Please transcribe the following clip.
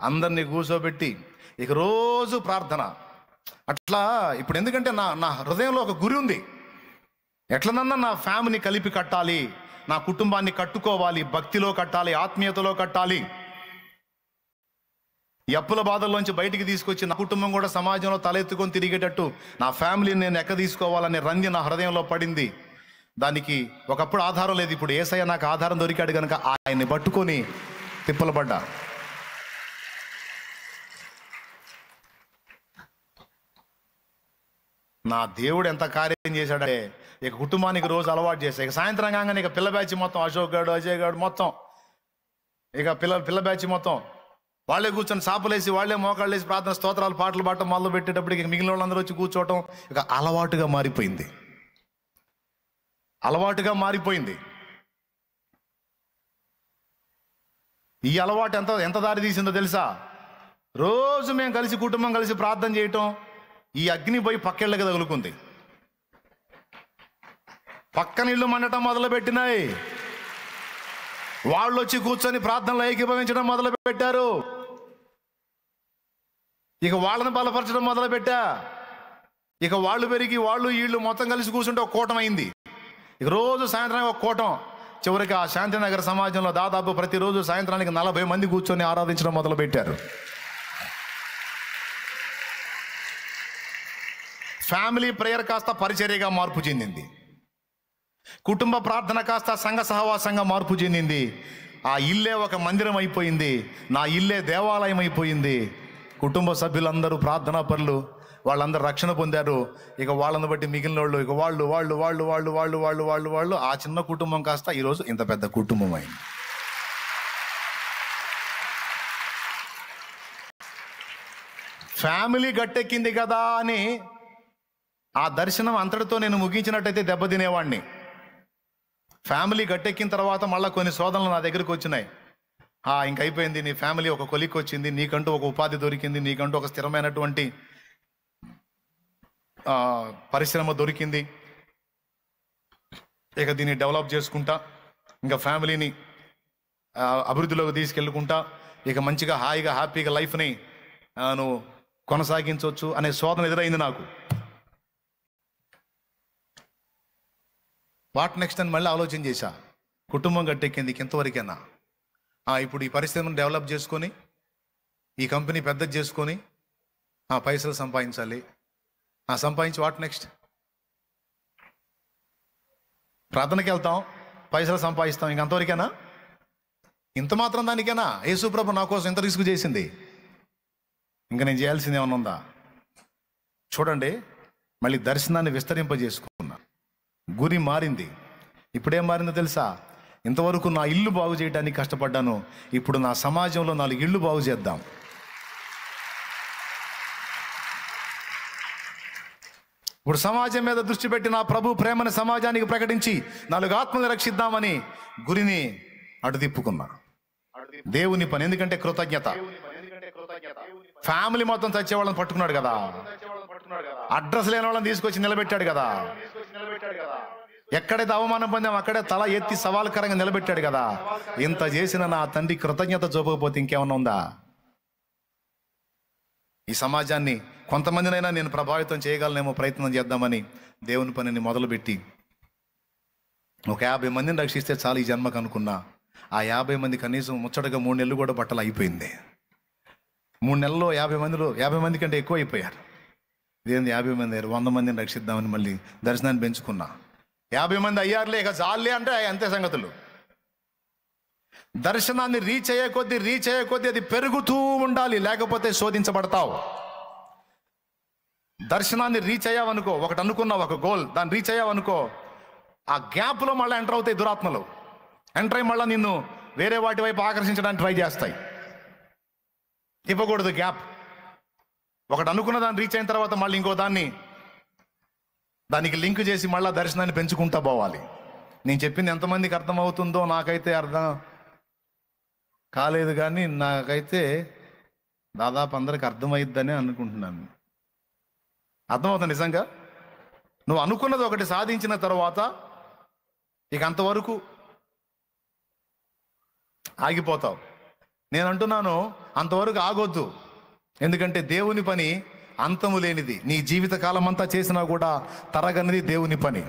అందరినీ కూర్చోబెట్టి ఇక రోజు ప్రార్థన. అట్లా ఇప్పుడు ఎందుకంటే నా నా హృదయంలో ఒక గురి ఉంది. ఎట్లనన్నా నా ఫ్యామిలీని కలిపి కట్టాలి, నా కుటుంబాన్ని కట్టుకోవాలి, భక్తిలో కట్టాలి, ఆత్మీయతలో కట్టాలి. ఈ అప్పుల బాధల్లోంచి బయటికి తీసుకొచ్చి నా కుటుంబం కూడా సమాజంలో తలెత్తుకొని తిరిగేటట్టు నా ఫ్యామిలీని నేను ఎక్క తీసుకోవాలనే రంది నా హృదయంలో పడింది. దానికి ఒకప్పుడు ఆధారం లేదు, ఇప్పుడు యేసయ్య నాకు ఆధారం దొరికాడు కనుక ఆయన్ని పట్టుకొని తిప్పలు పడ్డా. నా దేవుడు ఎంత కార్యం చేశాడే, ఇక కుటుంబానికి రోజు అలవాటు చేశాడు. ఇక సాయంత్రం కాగానే ఇక పిల్ల బ్యాచ్ మొత్తం, అశోక్ గారు, అజయ్ గారు మొత్తం, ఇక పిల్ల బ్యాచ్ మొత్తం వాళ్ళే కూర్చొని సాపులేసి, వాళ్ళే మోకాళ్ళు వేసి ప్రార్థన, స్తోత్రాలు, పాటలు పాడటం మొదలు పెట్టేటప్పటికి మిగిలిన వాళ్ళందరూ వచ్చి కూర్చోవటం ఇక అలవాటుగా మారిపోయింది. ఈ అలవాటు ఎంత దారి తీసిందో తెలుసా? రోజు మేము కలిసి కుటుంబం కలిసి ప్రార్థన చేయటం, ఈ అగ్ని పోయి పక్కేళ్ళకి తగులుకుంది. పక్కన ఇళ్ళు మండటం మొదలుపెట్టినాయి. వాళ్ళు వచ్చి కూర్చొని ప్రార్థనలు ఏకీభవించడం మొదలు పెట్టారు. ఇక వాళ్ళని బలపరచడం మొదలుపెట్టా. ఇక వాళ్ళు పెరిగి వాళ్ళు వీళ్ళు మొత్తం కలిసి కూర్చుంటే ఒక కూటం అయింది. ఇక రోజు సాయంత్రం ఒక కూటం. చివరికి ఆ శాంతినగర్ సమాజంలో దాదాపు ప్రతిరోజు సాయంత్రానికి 40 మంది కూర్చొని ఆరాధించడం మొదలు పెట్టారు. ఫ్యామిలీ ప్రేయర్ కాస్త పరిచర్యగా మార్పు చెందింది. కుటుంబ ప్రార్థన కాస్త సంఘ సహవాసంగా మార్పు చెందింది. ఆ ఇల్లే ఒక మందిరం అయిపోయింది. నా ఇల్లే దేవాలయం అయిపోయింది. కుటుంబ సభ్యులందరూ ప్రార్థనా పరులు, వాళ్ళందరూ రక్షణ పొందారు. ఇక వాళ్ళని బట్టి మిగిలిన వాళ్ళు ఇక వాళ్ళు వాళ్ళు వాళ్ళు వాళ్ళు వాళ్ళు వాళ్ళు వాళ్ళు వాళ్ళు ఆ చిన్న కుటుంబం కాస్త ఈరోజు ఇంత పెద్ద కుటుంబం అయింది. ఫ్యామిలీ గట్టెక్కింది కదా అని ఆ దర్శనం అంతటితో నేను ముగించినట్టయితే దెబ్బతినేవాడిని. ఫ్యామిలీ గట్టెక్కిన తర్వాత మళ్ళీ కొన్ని శోధనలు నా దగ్గరికి వచ్చినాయి. ఇంకైపోయింది, నీ ఫ్యామిలీ ఒక కొలిక్ వచ్చింది, నీకంటూ ఒక ఉపాధి దొరికింది, నీకంటూ ఒక స్థిరమైనటువంటి పరిశ్రమ దొరికింది, ఇక దీన్ని డెవలప్ చేసుకుంటా, ఇంకా ఫ్యామిలీని అభివృద్ధిలోకి తీసుకెళ్ళుకుంటా, ఇక మంచిగా హాయిగా హ్యాపీగా లైఫ్ని నువ్వు కొనసాగించవచ్చు అనే శోధన ఎదురైంది నాకు. వాట్ నెక్స్ట్ అని మళ్ళీ ఆలోచన చేశా. కుటుంబం గట్టెక్కింది, ఇంతవరకేనా? ఇప్పుడు ఈ పరిస్థితిని డెవలప్ చేసుకొని ఈ కంపెనీ పెద్దది చేసుకొని పైసలు సంపాదించాలి. సంపాదించి వాట్ నెక్స్ట్? ప్రార్థనకి వెళ్తాం, పైసలు సంపాదిస్తాం, ఇంకంతవరకేనా? ఇంత మాత్రం దానికేనా? యేసుప్రభు నా కోసం ఎంత రిస్క్ చేసింది, ఇంకా నేను చేయాల్సింది ఏమైనా ఉందా? చూడండి, మళ్ళీ దర్శనాన్ని విస్తరింపజేసుకున్నా. గురి మారింది. ఇప్పుడేం మారిందో తెలుసా? ఇంతవరకు నా ఇల్లు బాగు చేయడానికి కష్టపడ్డాను, ఇప్పుడు నా సమాజంలో 4 ఇళ్ళు బాగు చేద్దాం. ఇప్పుడు సమాజం మీద దృష్టి పెట్టి నా ప్రభు ప్రేమను సమాజానికి ప్రకటించి 4 ఆత్మలు రక్షిద్దామని గురిని అటు తిప్పుకున్నా. దేవుని పని, ఎందుకంటే కృతజ్ఞత. ఫ్యామిలీ మొత్తం చచ్చేవాళ్ళని పట్టుకున్నాడు కదా, అడ్రస్ లేని వాళ్ళని తీసుకొచ్చి నిలబెట్టాడు కదా, ఎక్కడైతే అవమానం పొందాం అక్కడే తల ఎత్తి సవాల్కరంగా నిలబెట్టాడు కదా. ఇంత చేసిన నా తండ్రి కృతజ్ఞత చూపకపోతే ఇంకేమన్నా ఉందా? ఈ సమాజాన్ని కొంతమందినైనా నేను ప్రభావితం చేయగలనేమో, ప్రయత్నం చేద్దామని దేవుని పనిని మొదలుపెట్టి ఒక 50 మందిని రక్షిస్తే చాలు ఈ జన్మకు అనుకున్నా. ఆ 50 మంది కనీసం ముచ్చటగా 3 నెలలు కూడా బట్టలు అయిపోయింది. 3 నెలల్లో 50 మంది కంటే ఎక్కువ అయిపోయారు. ఇదేంది 50 మంది అయ్యారు, 100 మందిని రక్షిద్దామని మళ్ళీ దర్శనాన్ని పెంచుకున్నా. 50 మంది అయ్యారులే, ఇక చాలే అంటే అంతే సంగతులు. దర్శనాన్ని రీచ్ అయ్యే కొద్దీ అది పెరుగుతూ ఉండాలి, లేకపోతే శోధించబడతావు. దర్శనాన్ని రీచ్ అయ్యావనుకో, ఒకటి అనుకున్నావు, ఒక గోల్, దాన్ని రీచ్ అయ్యావనుకో, ఆ గ్యాప్లో మళ్ళీ ఎంటర్ అవుతాయి దురాత్మలు. ఎంటర్ అయ్యి మళ్ళీ నిన్ను వేరే వాటి వైపు ఆకర్షించడానికి ట్రై చేస్తాయి. ఇవ్వకూడదు గ్యాప్. ఒకటి అనుకున్న దాన్ని రీచ్ అయిన తర్వాత మళ్ళీ ఇంకో దానికి లింక్ చేసి మళ్ళీ దర్శనాన్ని పెంచుకుంటా పోవాలి. నేను చెప్పింది ఎంతమందికి అర్థమవుతుందో నాకైతే అర్థం కాలేదు, కానీ నాకైతే దాదాపు అందరికి అర్థమైద్దని అనుకుంటున్నాను. అర్థమవుతుంది నిజంగా. నువ్వు అనుకున్నది ఒకటి సాధించిన తర్వాత ఇక అంతవరకు ఆగిపోతావు. నేను అంటున్నాను, అంతవరకు ఆగొద్దు. ఎందుకంటే దేవుని పని అంతము లేనిది. నీ జీవిత కాలం అంతా చేసినా కూడా తరగనిది దేవుని పని.